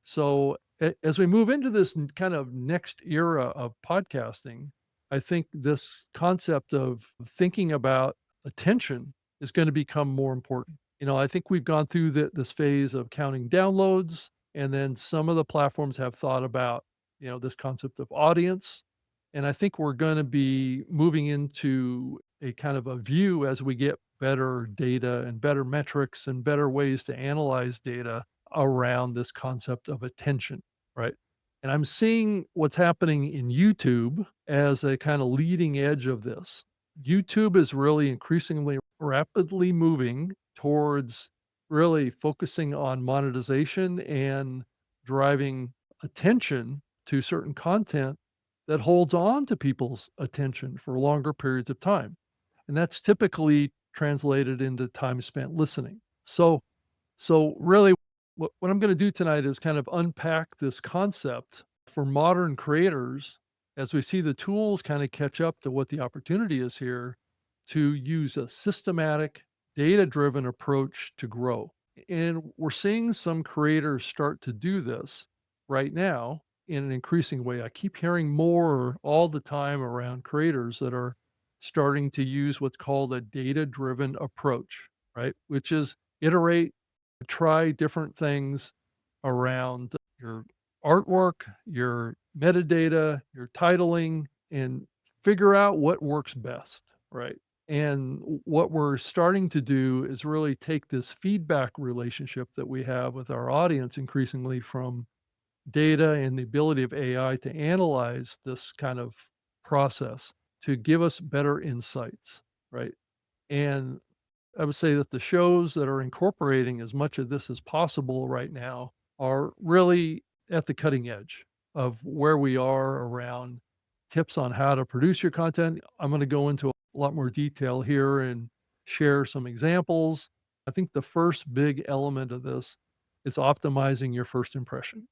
So as we move into this kind of next era of podcasting, I think this concept of thinking about attention is going to become more important. I think we've gone through this phase of counting downloads, and then some of the platforms have thought about, this concept of audience. And I think we're going to be moving into a kind of a view as we get better data and better metrics and better ways to analyze data around this concept of attention, right? And I'm seeing what's happening in YouTube as a kind of leading edge of this. YouTube is really increasingly rapidly moving towards really focusing on monetization and driving attention to certain content that holds on to people's attention for longer periods of time. And that's typically translated into time spent listening. So really what I'm gonna do tonight is kind of unpack this concept for modern creators as we see the tools kinda catch up to what the opportunity is here to use a systematic, data-driven approach to grow. And we're seeing some creators start to do this right now in an increasing way. I keep hearing more all the time around creators that are starting to use what's called a data-driven approach, right? Which is iterate, try different things around your artwork, your metadata, your titling, and figure out what works best, right? And what we're starting to do is really take this feedback relationship that we have with our audience increasingly from data and the ability of AI to analyze this kind of process to give us better insights, right? And I would say that the shows that are incorporating as much of this as possible right now are really at the cutting edge of where we are around tips on how to produce your content. I'm going to go into a lot more detail here and share some examples. I think the first big element of this is optimizing your first impressions.